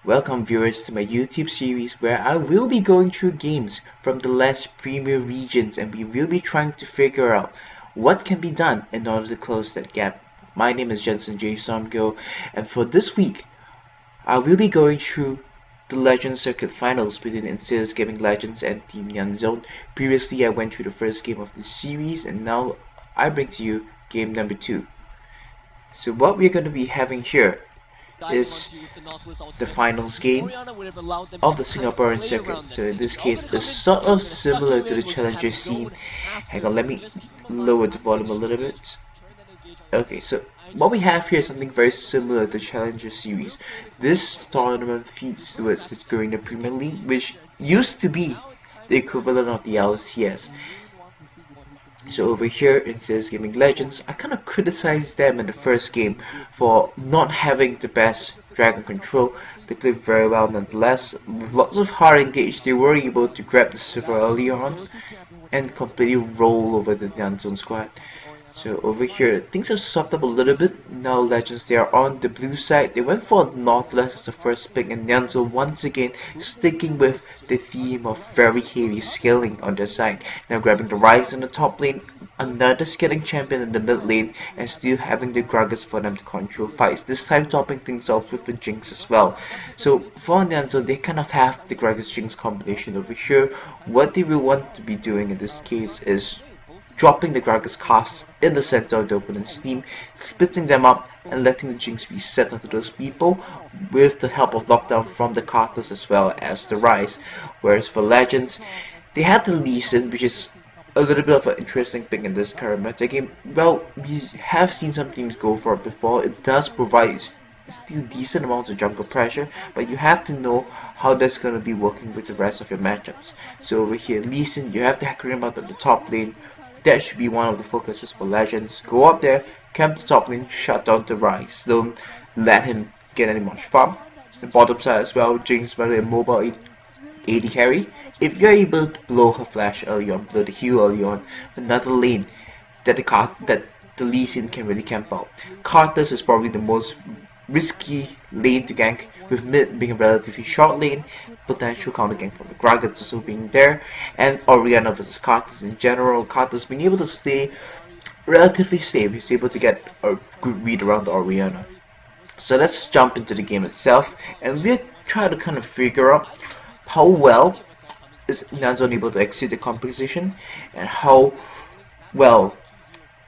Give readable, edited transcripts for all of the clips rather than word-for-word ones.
Welcome viewers to my YouTube series where I will be going through games from the less premier regions and we will be trying to figure out what can be done in order to close that gap. My name is Jensen J. Somgo, and for this week I will be going through the Legends Circuit Finals between NYZ Gaming Legends and Team NYZ. Previously I went through the first game of this series and now I bring to you game number 2. So what we're going to be having here is the finals game of the Singaporean circuit. So in this case, it's sort of similar to the challenger scene. Hang on, let me lower the volume a little bit. Okay, so what we have here is something very similar to the challenger series. This tournament feeds towards the Korean Premier League, which used to be the equivalent of the LCS. So over here in NYZ Gaming Legends, I kind of criticized them in the first game for not having the best dragon control. They played very well nonetheless. With lots of hard engage, they were able to grab the silver early on and completely roll over the NYZ squad. So over here, things have softened up a little bit. Now Legends, they are on the blue side. They went for Northwest as the first pick, and NYZ once again sticking with the theme of very heavy scaling on their side. Now grabbing the Rise in the top lane, another scaling champion in the mid lane, and still having the Gragas for them to control fights. This time topping things off with the Jinx as well. So for NYZ, they kind of have the Gragas Jinx combination over here. What they will want to be doing in this case is dropping the Gragas cast in the center of the opponent's team, splitting them up and letting the Jinx reset onto those people with the help of lockdown from the Carters as well as the Rise. Whereas for Legends, they had the Lee Sin, which is a little bit of an interesting thing in this current meta game. Well, we have seen some teams go for it before. It does provide still decent amounts of jungle pressure, but you have to know how that's going to be working with the rest of your matchups. So over here, Lee Sin, you have to hack him up at the top lane. That should be one of the focuses for Legends. Go up there, camp the top lane, shut down the Rise. Don't let him get any much farm. The bottom side as well, Jinx very mobile AD carry. If you're able to blow her flash early on, blow the heal early on, another lane that the Lee Sin can really camp out. Carters is probably the most risky lane to gank, with mid being a relatively short lane, potential counter gank from the Gragas also being there, and Orianna versus Carters in general. Carters being able to stay relatively safe, he's able to get a good read around the Orianna. So let's jump into the game itself, and we'll try to kind of figure out how well is NYZ able to execute the composition, and how well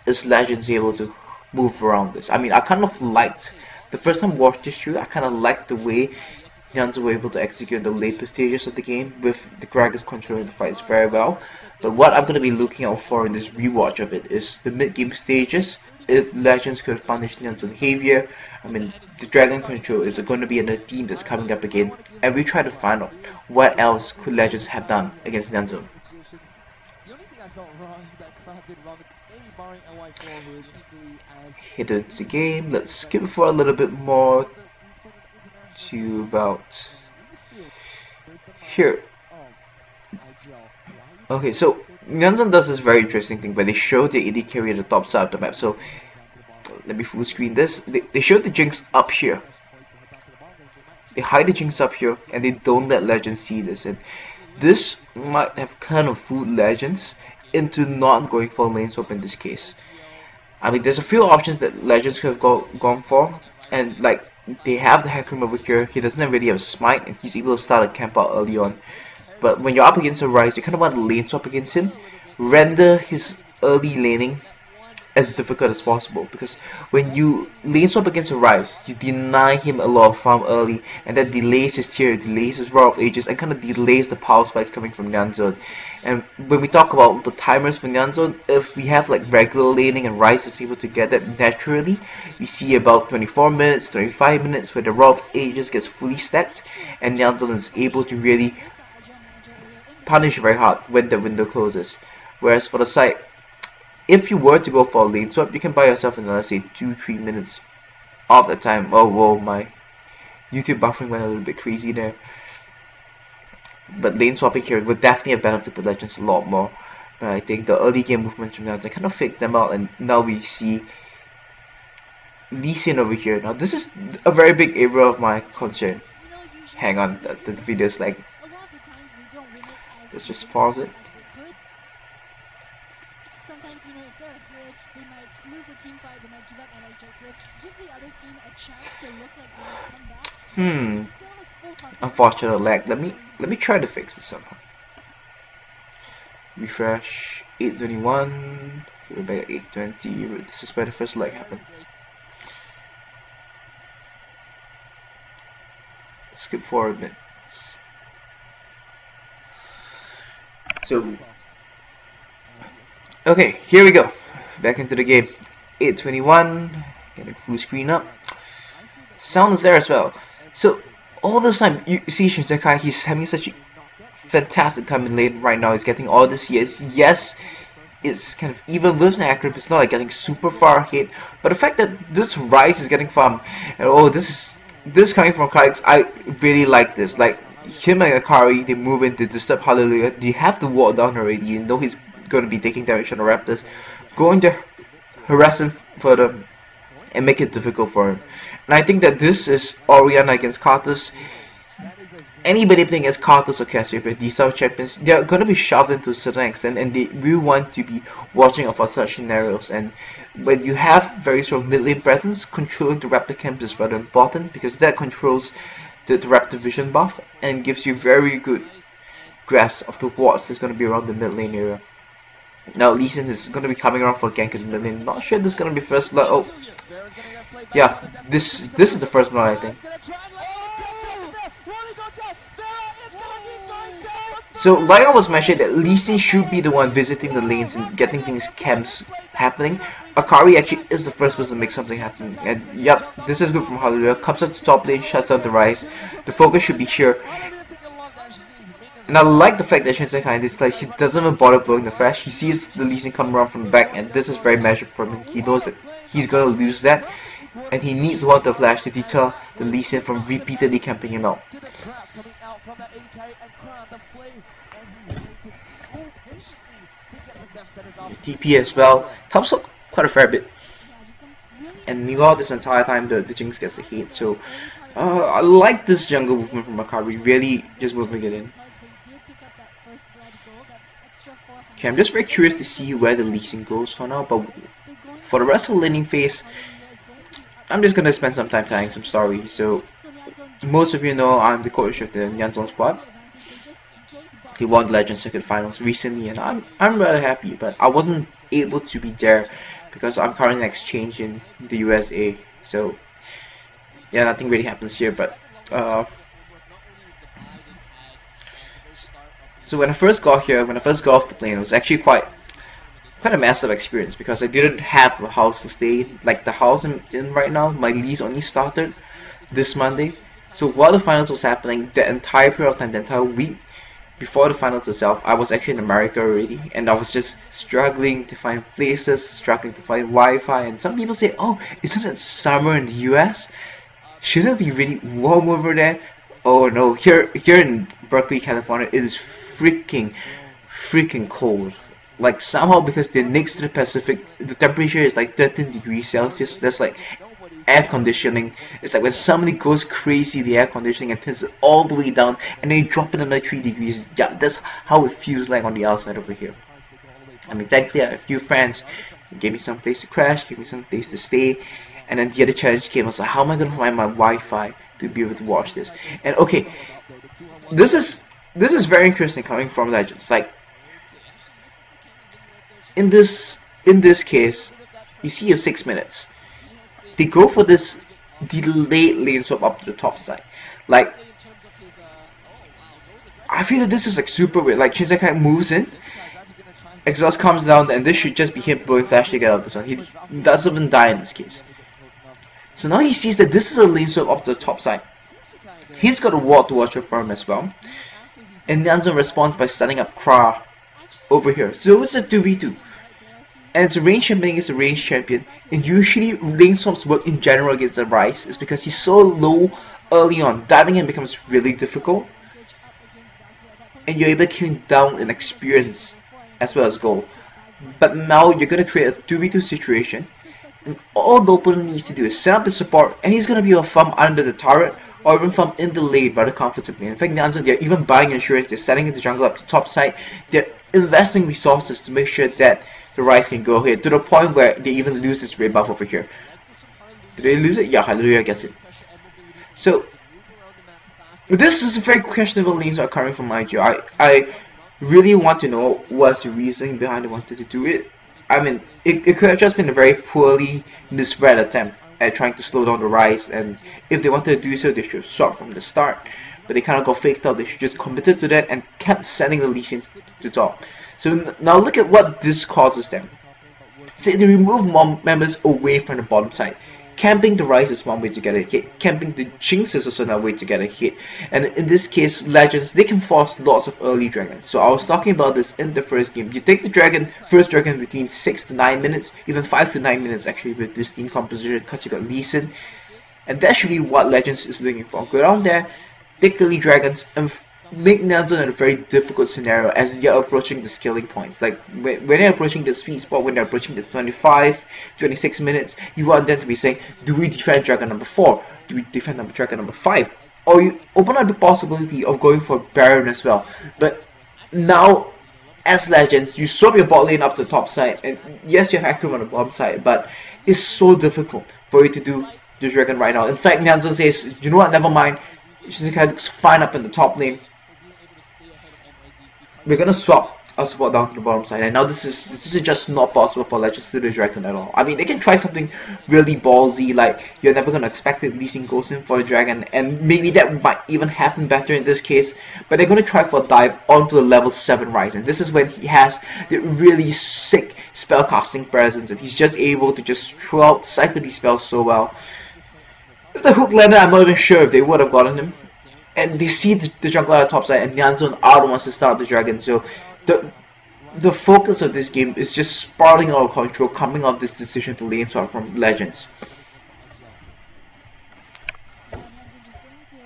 is Legends able to move around this. I mean, I kind of liked the first time I watched this through, I kind of liked the way NYZ were able to execute the later stages of the game with the Gragas controlling the fights very well. But what I'm going to be looking out for in this rewatch of it is the mid-game stages. If Legends could have punished NYZ behavior, I mean, the Dragon control is going to be another theme that's coming up again, and we try to find out what else could Legends have done against NYZ. Hit into the game. Let's skip for a little bit more to about here. Okay, so NYZ does this very interesting thing where they show the AD carry at the top side of the map. So let me full screen this. They show the Jinx up here. They hide the Jinx up here and they don't let Legends see this, and this might have kind of fooled Legends into not going for lane swap in this case. I mean, there's a few options that Legends could have gone for, and like they have the Hecarim over here. He doesn't really have a smite, and he's able to start a camp out early on. But when you're up against a Rise, you kind of want to lane swap against him, render his early laning as difficult as possible, because when you lane swap against a Rise, you deny him a lot of farm early, and that delays his tier, delays his Roar of Ages, and kind of delays the power spikes coming from NYZ. And when we talk about the timers for NYZ, if we have like regular laning and Rise is able to get that naturally, we see about 24 minutes, 25 minutes where the Roar of Ages gets fully stacked, and NYZ is able to really punish very hard when the window closes. Whereas for the side, if you were to go for a lane swap, you can buy yourself another, say, 2-3 minutes of the time. Oh, whoa, my YouTube buffering went a little bit crazy there. But lane swapping here would definitely have benefited the Legends a lot more. But I think the early game movements from NYZ kind of faked them out, and now we see Lee Sin over here. Now this is a very big area of my concern. Hang on, the video's like. Let's just pause it. Sometimes, you know, if they're ahead, they might lose a team fight, they might give up an objective, give the other team a chance to look like they might come back. Still has full confidence. Unfortunate lag. Let me try to fix this somehow. Refresh. 821. We're back at 820. This is where the first lag happened. Skip forward a bit. So, okay, here we go. Back into the game. 821. Getting full screen up. Sound is there as well. So, all this time, you see Shinsekai, he's having such a fantastic time in lane right now. He's getting all this CS. Yes, it's kind of even with an accurate, it's not like getting super far ahead. But the fact that this Rise is getting farm, and oh, this coming from Kykes, I really like this. Like, him and Akari, they move in, they disturb Hallelujah. They have the wall down already. You know he's going to be taking damage on the Raptors. Going to harass him further and make it difficult for him. And I think that this is Oriana against Karthus. Anybody playing against Karthus or Cassiopeia, these South champions, they're going to be shoved into a certain extent, and they will want to be watching out for such scenarios. And when you have very strong mid lane presence, controlling the Raptor camp is rather important, because that controls the Raptor vision buff and gives you very good grasp of the wards that's going to be around the mid lane area. Now Lee Sin is going to be coming around for gank in mid lane. Not sure this is going to be first blood. Oh, yeah, this is the first blood, I think. So like I was mentioning, that Lee Sin should be the one visiting the lanes and getting things camps happening. Akari actually is the first person to make something happen. And yep, this is good from Hallelujah. Comes up to top lane, shuts down the Rise. The focus should be here. And I like the fact that Shinsekai, this like, he doesn't even bother blowing the flash. He sees the Lee Sin come around from the back, and this is very measured from him. He knows that he's gonna lose that, and he needs water flash to deter the Lee Sin from repeatedly camping him out. TP as well, helps up quite a fair bit. And meanwhile, this entire time the Jinx gets a hit. So I like this jungle movement from Akari, really just moving it in. Okay, I'm just very curious to see where the Lee Sin goes for now, but for the rest of the laning phase, I'm just gonna spend some time tanks, I'm sorry. So most of you know I'm the coach of the Nyanzong squad. He won the Legend Circuit Finals recently, and I'm rather happy, but I wasn't able to be there because I'm currently in exchange in the USA. So yeah, nothing really happens here, but so when I first got here, when I first got off the plane, it was actually quite a massive experience, because I didn't have a house to stay. Like the house I'm in right now, my lease only started this Monday. So while the finals was happening, the entire period of time, the entire week before the finals itself, I was actually in America already, and I was just struggling to find places, struggling to find Wi-Fi. And some people say, oh, isn't it summer in the US? Shouldn't it be really warm over there? Oh no, here in Berkeley, California, it is freaking cold. Like somehow, because they're next to the Pacific, the temperature is like 13 degrees Celsius. That's like air conditioning. It's like when somebody goes crazy, the air conditioning, and turns it all the way down, and then you drop it another 3 degrees. Yeah, that's how it feels like on the outside over here. I mean, thankfully I had a few friends who gave me some place to crash, gave me some place to stay, and then the other challenge came. I was like, how am I gonna find my Wi-Fi to be able to watch this? And okay, this is very interesting coming from Legends. Like in this case, you see a 6 minutes. They go for this delayed lane swap up to the top side. Like, I feel that this is like super weird. Like Shinsekai moves in, exhaust comes down, and this should just be him blowing flash to get out of the sun. He doesn't even die in this case. So now he sees that this is a lane swap up to the top side. He's got a ward to watch out for him as well. And Nyanzong responds by setting up Kra over here. So it's a 2v2. And it's a range champion against a range champion. And usually lane swaps work in general against the Rise. It's because he's so low early on. Diving in becomes really difficult. And you're able to kill him down in experience as well as gold. But now you're going to create a 2v2 situation. And all the opponent needs to do is set up the support, and he's going to be able to farm under the turret or even farm in the lane rather comfortably. In fact, NYZ, they're even buying insurance, they're setting the jungle up to top side, they're investing resources to make sure that the Ryze can go ahead, to the point where they even lose this red buff over here. Did they lose it? Yeah, Hallelujah gets it. So, this is a very questionable lanes are coming from IGL. I really want to know what's the reasoning behind they wanted to do it. I mean, it could have just been a very poorly misread attempt at trying to slow down the Ryze, and if they wanted to do so, they should have shot from the start. But they kind of got faked out. They should just committed to that and kept sending the Lee Sin to top. So now look at what this causes them. So they remove more members away from the bottom side. Camping the Ryze is one way to get a hit. Camping the Jinx is also another way to get a hit. And in this case, Legends, they can force lots of early dragons. So I was talking about this in the first game. You take the first dragon between 6 to 9 minutes, even 5 to 9 minutes actually with this team composition, because you got Lee Sin. And that should be what Legends is looking for. Go down there, take early dragons, and make NYZ in a very difficult scenario as they are approaching the scaling points. Like when they're approaching the sweet spot, when they're approaching the 25, 26 minutes, you want them to be saying, do we defend dragon number 4? Do we defend dragon number 5? Or you open up the possibility of going for Baron as well. But now, as Legends, you swap your bot lane up to the top side, and yes, you have Akram on the bottom side, but it's so difficult for you to do the dragon right now. In fact, NYZ says, you know what, never mind, Shinsekai looks fine up in the top lane. We're gonna swap our support down to the bottom side, and now this is just not possible for Legends to do the dragon at all. I mean, they can try something really ballsy, like you're never gonna expect it, Lee Sin goes in for the dragon, and maybe that might even happen better in this case, but they're gonna try for a dive onto a level 7 Ryze, and this is when he has the really sick spellcasting presence, and he's just able to just throw out, cycle these spells so well. If the hook landed, I'm not even sure if they would have gotten him. And they see the jungle at the top side, and NYZ are the ones to start the dragon. So the focus of this game is just spiraling out of control, coming off this decision to lane swap from Legends. Yeah, NYZ just going to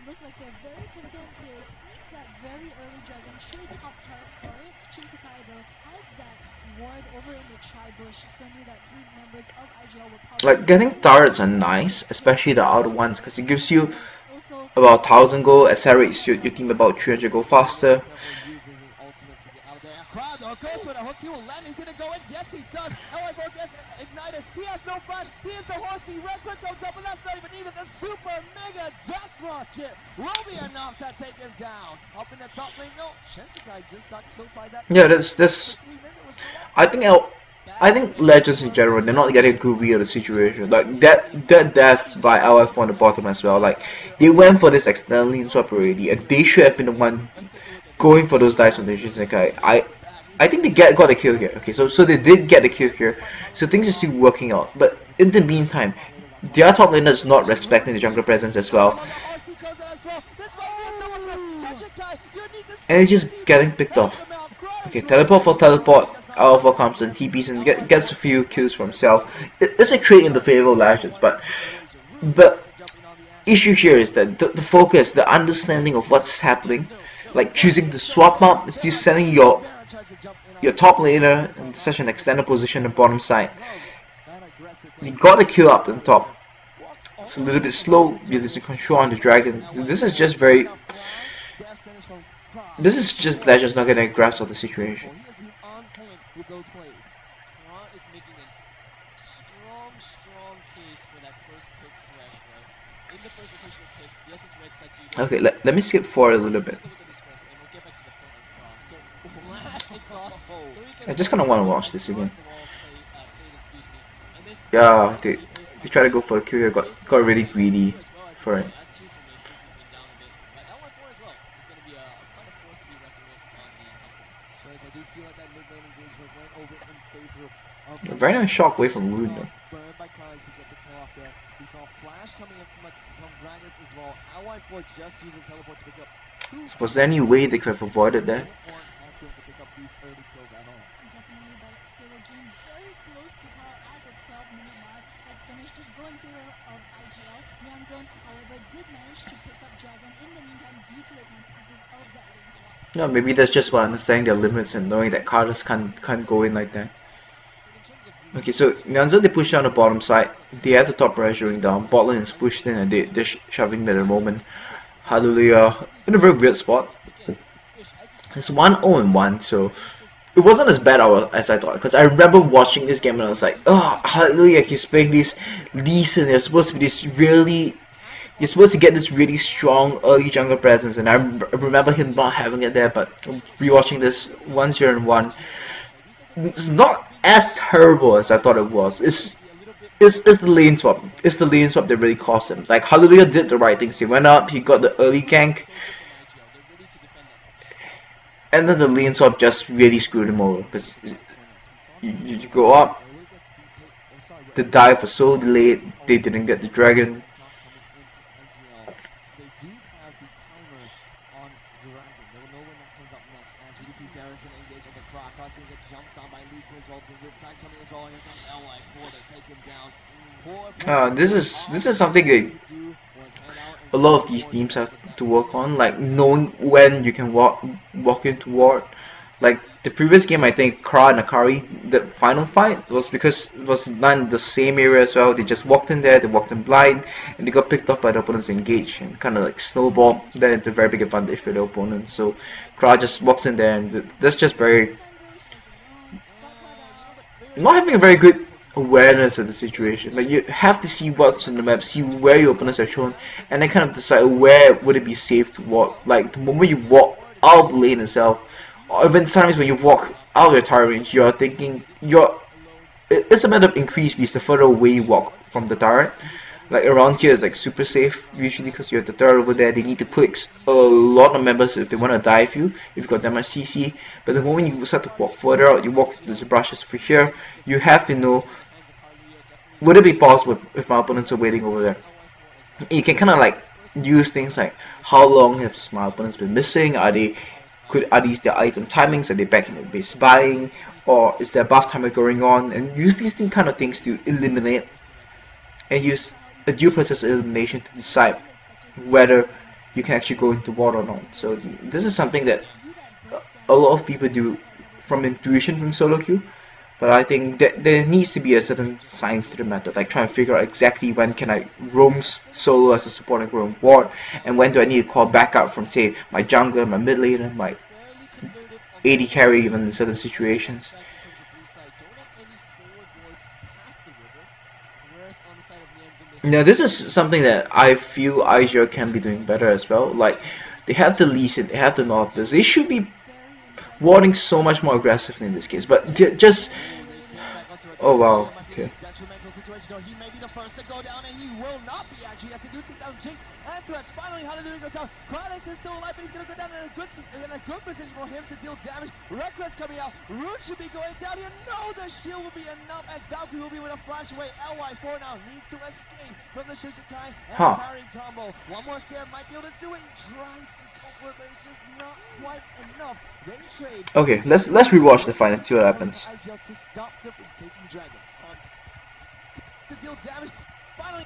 look like they're very content to sneak that very early dragon straight top territory. Shinsekai though has that ward over in the tri-bush, so knew that 3 members of IGL were probably... Like, getting turrets are nice, especially the outer ones, because it gives you about 1000 gold, accelerates your team about 300 gold faster. Crowd goes for the hook, he will land, he's gonna go in, yes he does, NYZ gets ignited, he has no flash, he is the horsey, red quick comes up, but that's not even needed, the super mega death rocket will be enough to take him down. Up in the top lane, no, Shinsekai just got killed by that. Yeah, this I think Legends in general, they're not getting a good read of the situation. Like that death by LF on the bottom as well. Like they went for this external lane swap already, and they should have been the one going for those dives on the Shinsekai. I think they got the kill here. Okay, so they did get the kill here. So things are still working out. But in the meantime, their top laner is not respecting the jungle presence as well. And it's just getting picked off. Okay, teleport for teleport. Alpha comes and TPs and gets a few kills for himself. It's a trade in the favor of Legends, but the issue here is that the focus, the understanding of what's happening, like choosing to swap up, is still sending your top laner in such an extended position on the bottom side. You got a kill up on top. It's a little bit slow, you're losing control on the dragon. This is just Legends not getting a grasp of the situation. With those plays. Kra is making a strong case for that first pick fresh, right? In the first rotational picks, yes, it's red side. Okay, let me skip forward a little bit. I just kind of want to watch this again. Yeah, they try to go for a kill here, got really greedy for it. A very nice shock away from Rune though. Was there any way they could have avoided that? Definitely, but still a game very close to call at the 12-minute mark. That's finished to go in favor of IGL. NYZ, however, did manage to pick up Dragon in the meantime due to the consequences of that lane swap. No, maybe that's just for understanding their limits and knowing that Carlos can't go in like that. In terms of Okay, so NYZ they push down the bottom side. They have the top pressuring down. Bot lane is pushed in and they're shoving at the moment. Hallelujah. In a very weird spot. It's 1-0-1, so it wasn't as bad as I thought. Because I remember watching this game and I was like, oh, Hallelujah, he's playing this Lee Sin. There's supposed to be this really. You're supposed to get this really strong early jungle presence, and I remember him not having it there. But rewatching this 1-0-1, it's not as terrible as I thought it was. It's the lane swap. It's the lane swap that really cost him. Like Hallelujah did the right things. He went up, he got the early gank, and then the lane swap just really screwed him over. Because you go up, the dive was so delayed, they didn't get the dragon. This is something that a lot of these teams have to work on, like knowing when you can walk into ward. Like the previous game, I think Kra and Akari, the final fight was because it was done in the same area as well. They just walked in there, they walked in blind, and they got picked off by the opponent's engage and kind of like snowballed that into a very big advantage for the opponent. So Kra just walks in there, and that's just very not having a very good awareness of the situation. Like you have to see what's on the map, see where your opponents are shown, and then kind of decide where would it be safe to walk. Like the moment you walk out of the lane itself, or even sometimes when you walk out of your turret range, you're thinking it's a matter of increase because the further away you walk from the turret. Like around here is like super safe usually because you have the turret over there. They need to put a lot of members if they want to dive you, if you've got that much CC. But the moment you start to walk further out, you walk to the brushes over here, you have to know, would it be possible if my opponents are waiting over there? You can kind of like use things like how long has my opponents been missing? Are these their item timings? Are they back in the base buying? Or is there a buff timer going on? And use these kind of things to eliminate and use a due process elimination to decide whether you can actually go into war or not. So this is something that a lot of people do from intuition from solo queue, but I think that there needs to be a certain science to the method, like trying to figure out exactly when can I roam solo as a support and roam ward, and when do I need to call backup from, say, my jungler, my mid laner, my AD carry, even in certain situations. Now this is something that I feel IGL can be doing better as well. Like they have the Lee Sin, they have the Nautilus. They should be warding so much more aggressively in this case, but just oh wow, okay. He may be the first to go down, and he will not be actually, as they do take down Jinx and Thresh. Finally, Hallelujah goes down. Kratos is still alive, but he's going to go down in a good position for him to deal damage. Redcrest coming out. Root should be going down here. No, the shield will be enough, as Valkyrie will be able to flash away. LY4 now needs to escape from the Shichikai and parry combo. One more stare might be able to do it. He tries to go for it, but it's just not quite enough. They trade. Okay, let's rewatch the fight and see what happens. To stop them from taking Dragon. To deal damage. Finally,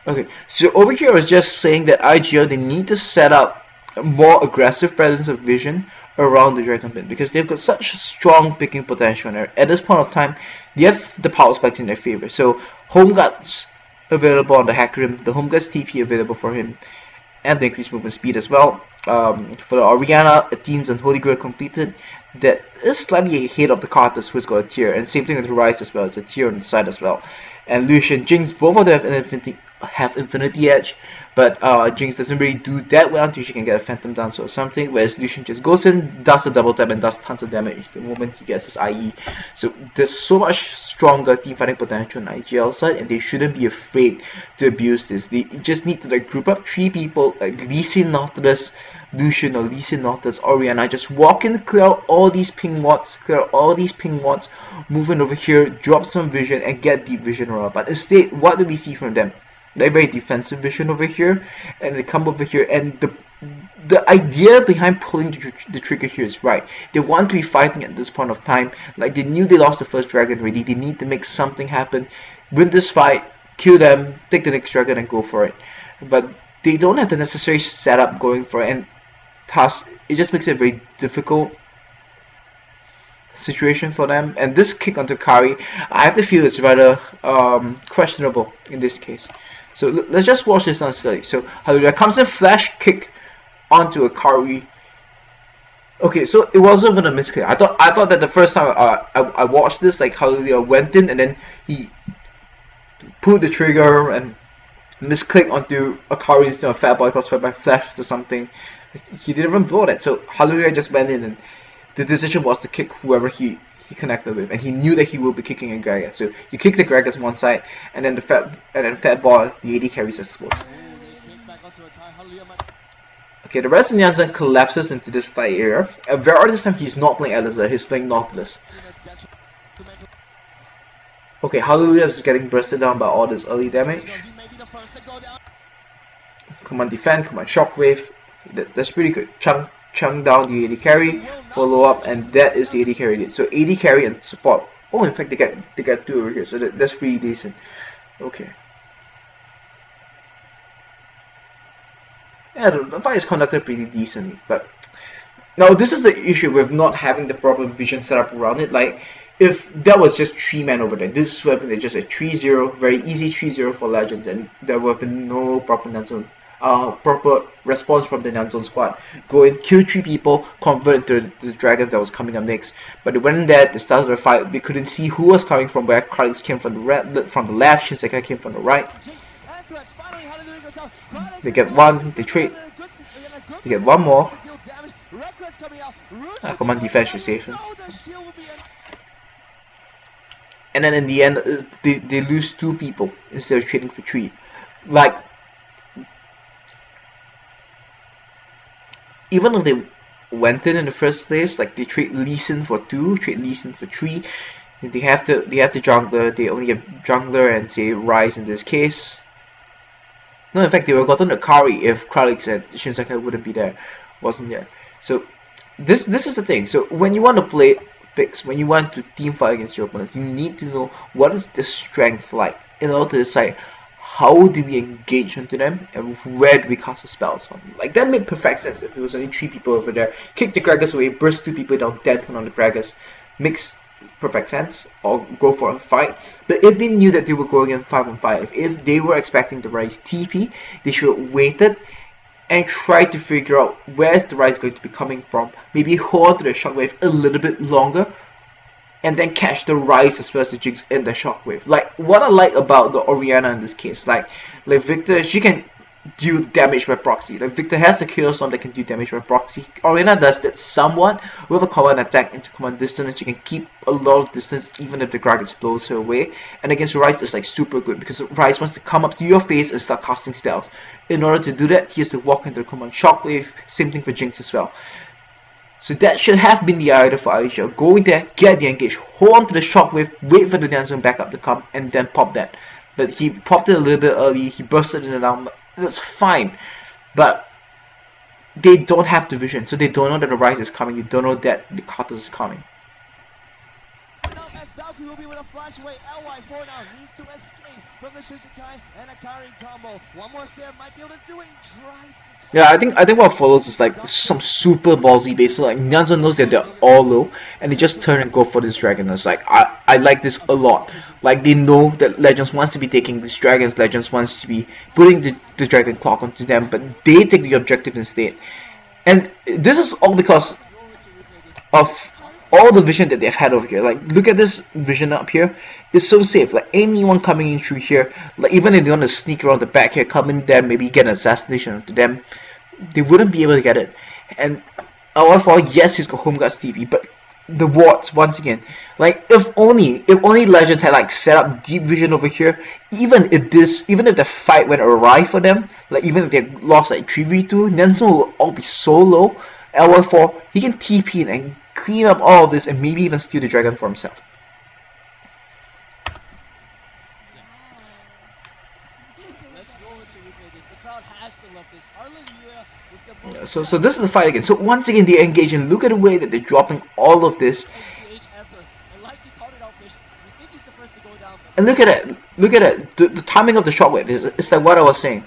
okay, so over here I was just saying that IGL, they need to set up a more aggressive presence of vision around the Dragon Pit because they've got such strong picking potential there. At this point of time, they have the power spikes in their favor. So Home Guards available on the Hackrim, the Home Guards TP available for him, and the increased movement speed as well. For the Orianna, Athene's and Holy Grail completed, that is slightly ahead of the Karthus, who's got a tier, and same thing with the Rise as well, it's a tier on the side as well. And Lucian, Jinx, both of them have Infinity Edge, but Jinx doesn't really do that well until she can get a Phantom Dance or something, whereas Lucian just goes in, does a double tap, and does tons of damage the moment he gets his IE. So there's so much stronger team fighting potential on IGL side, and they shouldn't be afraid to abuse this. They just need to like group up 3 people, like Lee Sin, Nautilus, Lucian, or Lee Sin, Nautilus, Orianna, just walk in, clear out all these ping wards, move in over here, drop some vision, and get deep vision around. But instead, what do we see from them? They're very defensive vision over here, and they come over here, and the idea behind pulling the trigger here is right. They want to be fighting at this point of time. Like they knew they lost the first dragon already. They need to make something happen, win this fight, kill them, take the next dragon, and go for it. But they don't have the necessary setup going for it, and thus it just makes it very difficult situation for them. And this kick onto Kari, I have to feel it's rather questionable in this case. So let's just watch this on slowly. So Hallelujah comes in, flash kick onto a Kari. Okay, so it wasn't even a misclick. I thought that the first time I watched this, like Hallelujah went in and then he pulled the trigger and misclick onto a Kari instead of Fat Boy because Fat Boy flashed or something. He didn't even blow that. So Hallelujah just went in and the decision was to kick whoever he connected with, and he knew that he will be kicking a Gregor. So you kick the Gregors one side, and then Fat Boy, the AD carries, I suppose. Okay, the rest of Nyanzan collapses into this side area. And Vera this time he's not playing Elizabeth, he's playing Nautilus. Okay, Hallelujah is getting bursted down by all this early damage. Come on, defend, come on, Shockwave. That's pretty good. Chunk down the AD carry, follow up, and that is the AD carry. So AD carry and support. Oh, in fact, they get two over here, so that's pretty decent. Okay. Yeah, the fight is conducted pretty decently, but now this is the issue with not having the proper vision set up around it. Like, if that was just 3 men over there, this would have been just a 3-0, very easy 3-0 for Legends, and there would have been no proper proper response from the Nyanzon squad. Go in, kill 3 people, convert to the dragon that was coming up next. But they went in there, they started the fight, they couldn't see who was coming from where. Kralix came from the left, Shinsekai came from the right. They get one, they trade, they get one more. Come on, defense should save him. And then in the end, they lose 2 people instead of trading for 3. Like, even if they went in the first place, like they trade Lee Sin for 2, trade Lee Sin for 3, they have to jungler. They only have jungler and say Rise in this case. No, in fact, they would have gotten a Kari if Kralix and Shinsekai wouldn't be there, wasn't there. So this is the thing. So when you want to play picks, when you want to team fight against your opponents, you need to know what is the strength like in order to decide how do we engage into them and where do we cast our spells on. Like, that made perfect sense if it was only 3 people over there. Kick the Gregors away, burst 2 people down, dead turn on the Gregors. Makes perfect sense, or go for a fight. But if they knew that they were going in 5-on-5, if they were expecting the Rise TP, they should have waited and tried to figure out where's the Rise going to be coming from. Maybe hold on to the Shockwave a little bit longer, and then catch the Rise as well as the Jinx in the Shockwave. Like, what I like about the Orianna in this case, like Victor, she can do damage by proxy. Like, Victor has the Kill Storm that can do damage by proxy. Orianna does that somewhat with a command attack into command distance. She can keep a lot of distance even if the Gragas blows her away. And against Rise, it's like super good because Rise wants to come up to your face and start casting spells. In order to do that, he has to walk into the command Shockwave. Same thing for Jinx as well. So that should have been the idea for IGL. Go in there, get the engage, hold on to the Shockwave, wait for the Nyanzon backup to come, and then pop that. But he popped it a little bit early, he bursted in and out. That's fine. But they don't have the vision, so they don't know that the Rise is coming, they don't know that the Karthus is coming. Valkyrie will be with a flash away. LY4 now needs to escape from the Shinsekai and Akari combo. One more stare might be able to do it. He tries to. Yeah, I think what follows is like some super ballsy base. So like Nyanzon knows that they're all low, and they just turn and go for this dragon. It's like I like this a lot. Like, they know that Legends wants to be taking these dragons. Legends wants to be putting the dragon clock onto them, but they take the objective instead. And this is all because of all the vision that they've had over here. Like, look at this vision up here. It's so safe. Like, anyone coming in through here, like, even if they want to sneak around the back here, come in there, maybe get an assassination onto them, they wouldn't be able to get it. And LF4, yes, he's got Home Guards TP, but the wards, once again, like, if only Legends had like set up deep vision over here, even if the fight went awry for them, like even if they lost like 3v2, Nyanzon will all be so low. LF4, he can TP in and clean up all of this and maybe even steal the dragon for himself. Yeah, so this is the fight again. So once again they engage, and look at the way that they're dropping all of this. And look at it, the timing of the shockwave is like what I was saying.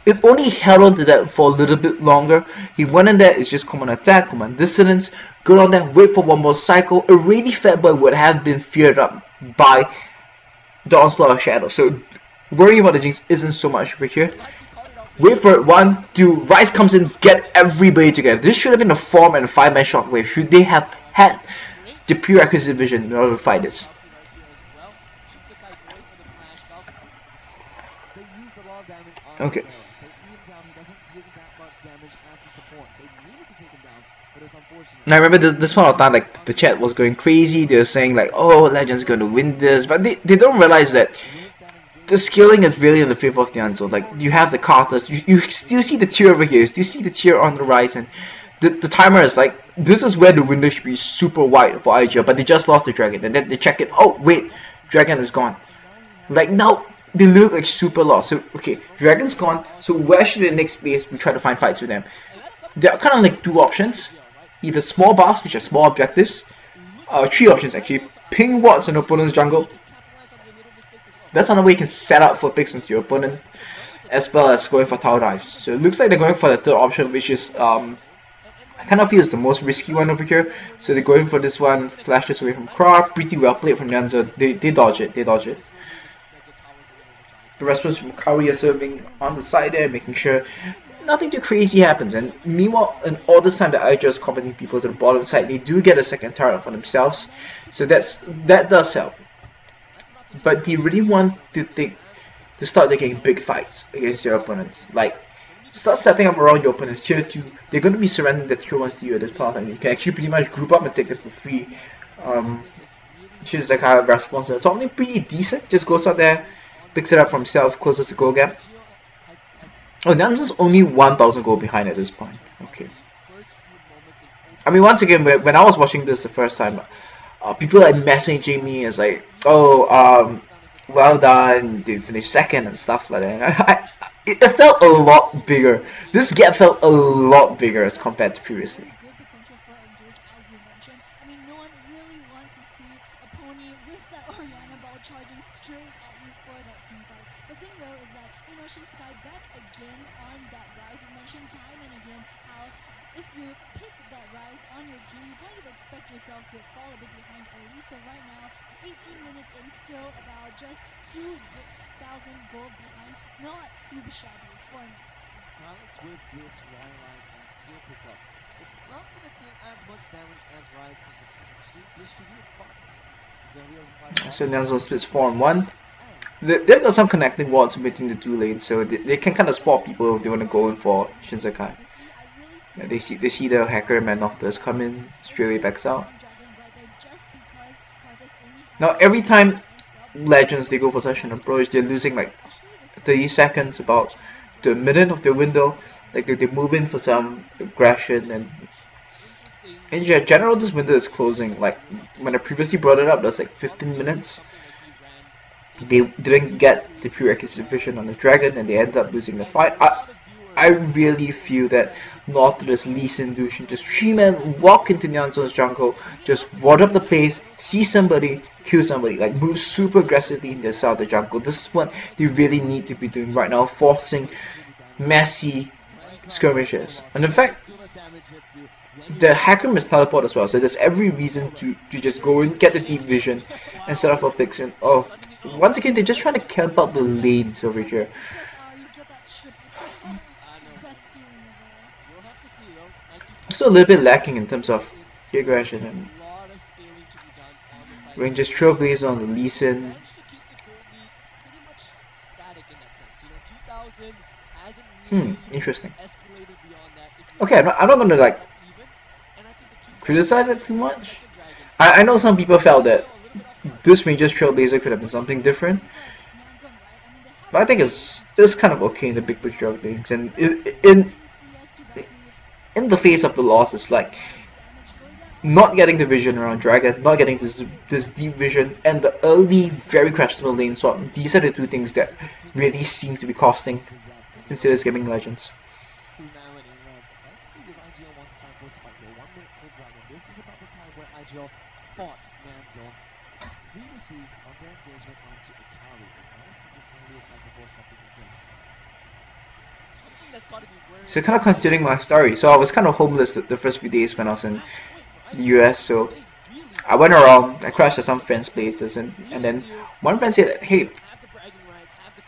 if only he held on to that for a little bit longer, he went in there, it's just command attack, command dissonance, go on there, wait for one more cycle, already Fatboy would have been feared up by the onslaught of shadow. So worrying about the Jinx isn't so much over here. Wait for it, 1, 2, Rise comes in, get everybody together. This should have been a 4-man 5-man shockwave. Should they have had the prerequisite vision in order to fight this? They used a lot of damage on Okay. Zapera. Taking him down, he doesn't give that much damage as a support. They needed to take him down, but it's unfortunate. Now I remember this point of time, like the chat was going crazy. They were saying like, "Oh, Legend's going to win this," but they don't realize that the scaling is really in the favor of the Anzo. Like you have the Carters, you still see the tier over here, you still see the tier on the rise, and the timer is like, this is where the window should be super wide for IGL, but they just lost the Dragon, and then they check it. Oh wait, Dragon is gone. Like now they look like super lost. So okay, Dragon's gone. So where should the next base we try to find fights with them? There are kind of like 2 options. Either small buffs, which are small objectives. 3 options actually. Ping wards an opponent's jungle. That's another way you can set up for picks into your opponent, as well as going for tower dives. So it looks like they're going for the third option, which is I kind of feel is the most risky one over here. So they're going for this one. Flash this away from Krog. Pretty well played from Nyanza. They dodge it. They dodge it. The rest was from Karia serving on the side there, making sure nothing too crazy happens. And meanwhile, in all this time that I just accompanying people to the bottom side, they do get a second turret for themselves. So that does help. But they really want to start taking big fights against their opponents. Like, start setting up around your opponents. Tier 2, they're going to be surrendering the tier 1s to you at this point of time. You can actually pretty much group up and take them for free. She's like a response to the top. They're pretty decent. Just goes out there, picks it up for himself, closes the goal gap. Oh, Nanza's only 1,000 gold behind at this point. Okay. I mean, once again, when I was watching this the first time, people are messaging me as like, oh, well done, they finished second and stuff like that. It felt a lot bigger. This gap felt a lot bigger as compared to previously. Good potential for Engage, as you mentioned. I mean, no one really wants to see a pony with that Orianna ball charging straight at you for that team fight. The thing though is that, you know, Shinsekai back again on that rise. You mentioned time and again how if you pick that rise on your team, you kind of expect yourself to fall a bit behind early. So right now, 18 minutes in, still about just 2,000 gold behind. Not too shabby for me. Balance with this Rise and Teal pickup. It's not going to deal as much damage as Rise can potentially distribute, but it's going to be a So Nelson splits 4 and 1. They've got some connecting wards between the 2 lanes, so they can kind of spot people if they want to go in for Shinsekai. Yeah, they see the hacker man Noctis come in, straight away backs out. Now every time Legends they go for such an approach, they're losing like 30 seconds, about the minute of their window. Like they move in for some aggression, and in general this window is closing. Like when I previously brought it up, that's like 15 minutes. They didn't get the prerequisite vision on the dragon, and they ended up losing the fight. I really feel that Nautilus, Lee Sin, Dushin, just 3-man walk into Nyanzo's jungle, just ward up the place, see somebody, kill somebody, like move super aggressively in the side of the jungle. This is what they really need to be doing right now, forcing messy skirmishes. And in fact, the hacker must teleport as well, so there's every reason to just go in, get the deep vision, and set up for picks. And oh, once again, they're just trying to camp out the lanes over here. So a little bit lacking in terms of aggression and Rangers Trailblazer on the Lee Sin. Interesting. Okay, I'm not gonna like criticize it too much. I know some people felt that this Rangers Trailblazer could have been something different, but I think it's kind of okay in the big picture of things. And in the face of the loss, it's like not getting the vision around Dragon, not getting this deep vision, and the early very questionable lane swap. These are the 2 things that really seem to be costing Insidious Gaming Legends. So kind of continuing my story. So I was kind of homeless the first few days when I was in the US. So I went around, I crashed at some friends' places, and then one friend said, hey,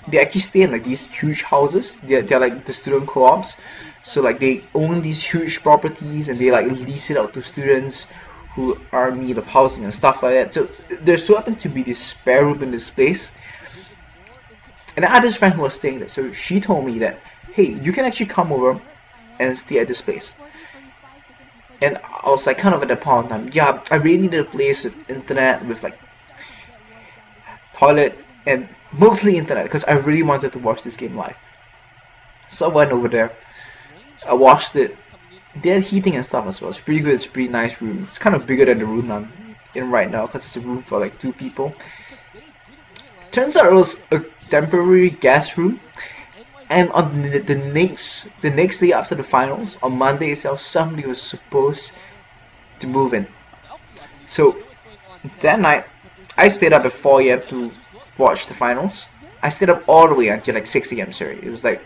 they actually stay in like these huge houses. They're like the student co-ops. So like they own these huge properties and they like lease it out to students who are in need of housing and stuff like that. So there so happened to be this spare room in this place. And I had this friend who was staying there. So she told me that, hey, you can actually come over and stay at this place. And I was like kind of at the point in time, yeah, I really needed a place with internet, with like toilet, and mostly internet, because I really wanted to watch this game live. So I went over there, I watched it. They had heating and stuff as well. It's pretty good, it's a pretty nice room. It's kind of bigger than the room I'm in right now, because it's a room for like 2 people. Turns out it was a temporary guest room. And on the next day after the finals, on Monday itself, somebody was supposed to move in. So that night, I stayed up at 4 AM to watch the finals. I stayed up all the way until like 6 AM. Sorry, it's like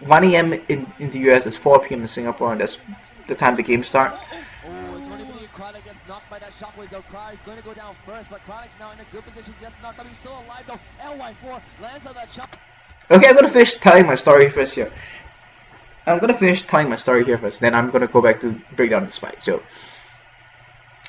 1 AM in the US, it's 4 PM in Singapore, and that's the time the game starts. Chronic gets knocked by that shockwave though. Chronic is going to go down first, but Chronic's now in a good position. Gets knocked up. He's still alive though. LY4 lands on that shot. Okay, I'm gonna finish telling my story first here. Then I'm gonna go back to break down this fight. So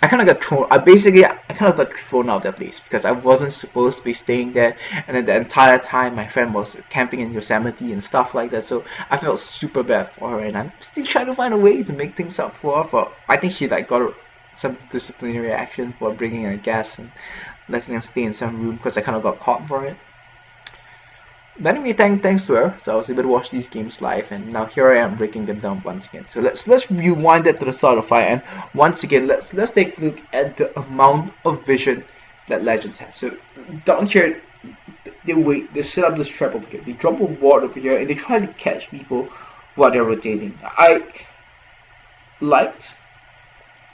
I kind of got thrown. I kind of got thrown out of that place because I wasn't supposed to be staying there, and then the entire time my friend was camping in Yosemite and stuff like that. So I felt super bad for her, and I'm still trying to find a way to make things up for her. For I think she like got some disciplinary action for bringing in a guest and letting him stay in some room because I kind of got caught for it. But anyway, thanks to her, so I was able to watch these games live, and now here I am breaking them down once again. So let's rewind it to the start of the fight, and once again let's take a look at the amount of vision that Legends have. So down here, they set up this trap over here, they drop a ward over here, and they try to catch people while they're rotating. I liked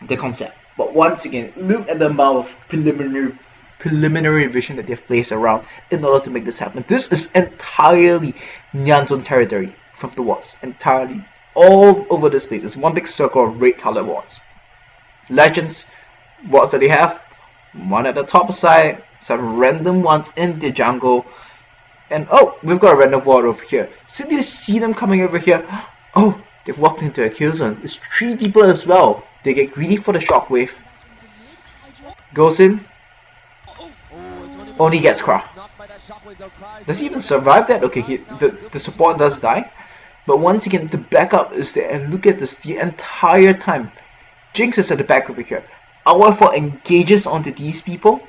the concept, but once again, look at the amount of preliminary vision that they've placed around in order to make this happen. This is entirely Nyanzon territory from the wards, entirely all over this place. It's one big circle of red colored wards. Legends wards that they have, one at the top side, some random ones in the jungle, and oh, we've got a random ward over here. So you see them coming over here. Oh, they've walked into a kill zone. It's 3 people as well. They get greedy for the shockwave. Goes in. Only gets Kra. Does he even survive that? Okay, the support does die. But once again, the backup is there. And look at this, the entire time. Jinx is at the back over here. Our4 engages onto these people.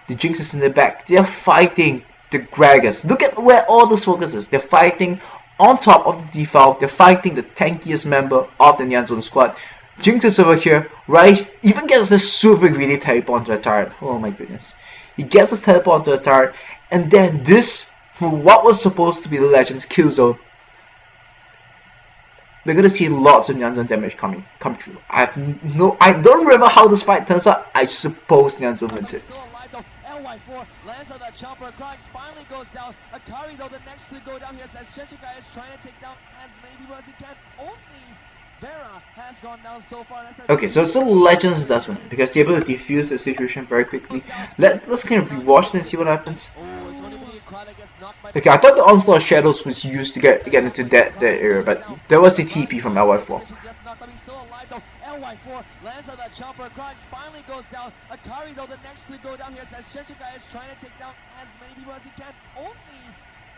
The Jinx is in the back. They're fighting the Gragas. Look at where all this focus is. They're fighting on top of the default. They're fighting the tankiest member of the Nyanzon squad. Jinx is over here. Rice even gets this super greedy teleport onto the turret. Oh my goodness. He gets his teleport onto the turret, and then this, for what was supposed to be the Legends kill zone, we're gonna see lots of Nyanzon damage come true. I don't remember how this fight turns out. I suppose Nyanzon wins it. LY4 lands on that chopper. Crocs finally goes down. Akari though the next to go down here says Shenchikai is trying to take down as many people as he can. Only Vera has gone down so far. Okay, so it's the Legends does win because they're able to defuse the situation very quickly. Let's kind of rewatch it and see what happens. Okay, I thought the Onslaught of Shadows was used to get into that area, but there was a TP from LY4. LY4 lands on that chopper. Crocs finally goes down. Akari though the next to go down here says Shenchikai is trying to take down as many people as he can. Only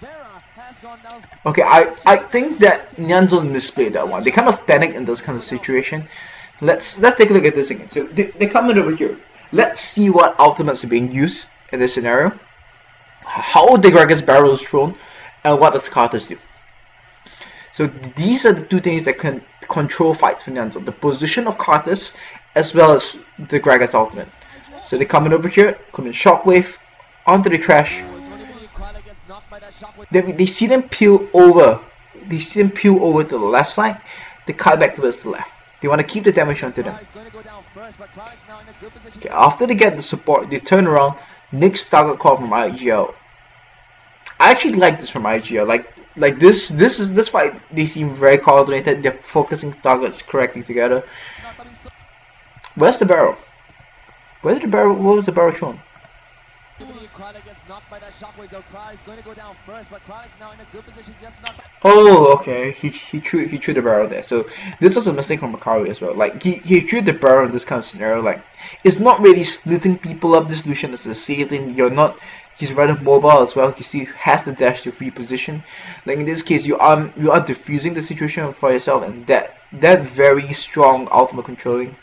Vera has gone down. Okay, I think that Nyanzon misplayed that one. They kind of panic in this kind of situation. Let's take a look at this again. So they come in over here. Let's see what ultimates are being used in this scenario. How the Gragas barrel is thrown, and what does Carters do. So these are the 2 things that can control fights for Nyanzon. The position of Carters as well as the Gragas ultimate. So they come in over here, come in shockwave, onto the trash. They see them peel over. They see them peel over to the left side. They cut back towards the left. They want to keep the damage onto them. Okay, after they get the support, they turn around. Next target call from IGL. I actually like this from IGL. Like Like this fight, they seem very coordinated. They're focusing targets correctly together. Where's the barrel? Where did the barrel? What was the barrel shown? Chronic gets knocked by that shockwave though. Chronic's going to go down first, but Chronic's now in a good position. Just not. Oh, okay. He threw the barrel there. So this was a mistake from Makari as well. Like he threw the barrel in this kind of scenario. Like it's not really splitting people up. This Lucian is a safe thing. You're not. He's rather mobile as well. He still has the dash to free position. Like in this case, you are diffusing the situation for yourself, and that very strong ultimate controlling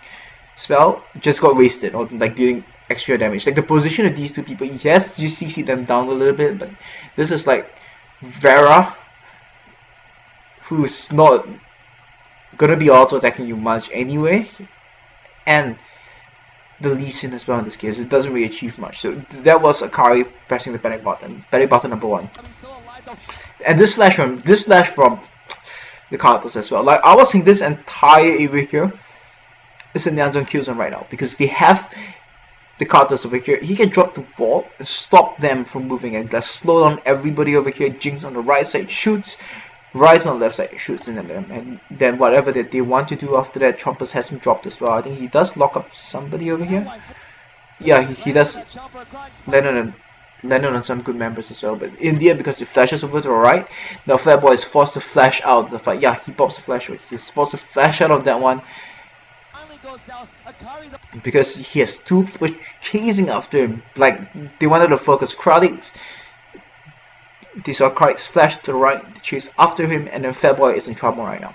spell just got wasted on like doing extra damage. Like the position of these two people, yes, you CC them down a little bit, but this is like Vera, who's not gonna be auto attacking you much anyway, and the Lee Sin as well in this case. It doesn't really achieve much. So that was Akari pressing the panic button number 1. And this flash from the Carters as well. Like I was saying, this entire area here is in the unzone kill zone right now because they have the Carters over here. He can drop the wall and stop them from moving and just slow down everybody over here. Jinx on the right side shoots, Rise on the left side shoots in them, and then whatever that they want to do after that, Chompers has him dropped as well. I think he does lock up somebody over here. Yeah, he does land on some good members as well. But in the end, because he flashes over to the right, now Fairboy is forced to flash out of the fight. Yeah, he pops a flash. He's forced to flash out of that one because he has two people chasing after him. Like they wanted to focus Kralix. They saw Kralix flash to the right, they chase after him, and then Fairboy is in trouble right now.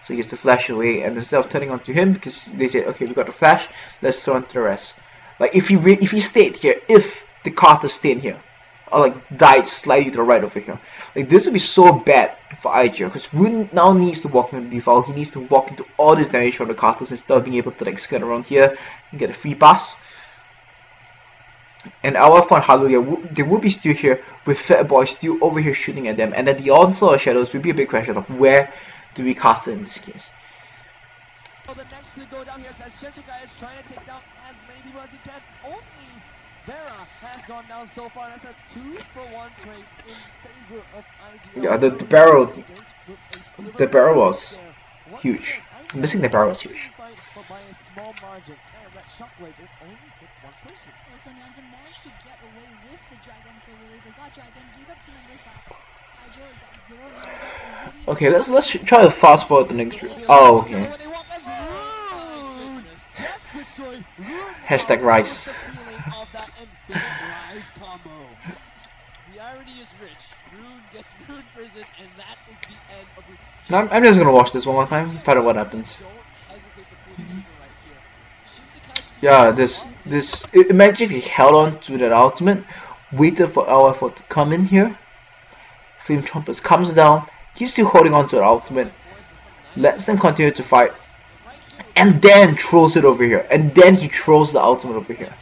So he gets to flash away, and instead of turning onto him, because they said, okay, we got the flash, let's turn to the rest. Like if he stayed here, if the Carter stayed here, or like died slightly to the right over here, like this would be so bad for IGL, because Rune now needs to walk into the default. He needs to walk into all this damage from the Carters instead of being able to like skirt around here and get a free pass. And our fun Hallelujah, they would be still here with Fatboy still over here shooting at them, and then the onslaught of shadows would be a big question of where do we cast it in this case. So the next to go down here says Shinchika is trying to take down as many people as he can. Only Vera has gone down so far. That's a 2-for-1 trade in favor of IGL. Yeah, the barrel was huge. Missing the barrel was huge. By a small margin, and that shockwave will only hit one person. Well, Samantha managed to get away with the dragon, so really they got dragon, gave up 2 members back. IGL is at 0 rounds up. Okay, let's try to fast forward the next round. Oh, okay. Hashtag Rise. The irony is rich. Rune gets Rune prison, and that is the end of Rune. No, I'm just gonna watch this one more time, find out what happens. Yeah, imagine if he held on to that ultimate, waited for LFO to come in here. Flame Chompers comes down, he's still holding on to that ultimate, lets them continue to fight, and then throws it over here, and then he throws the ultimate over here.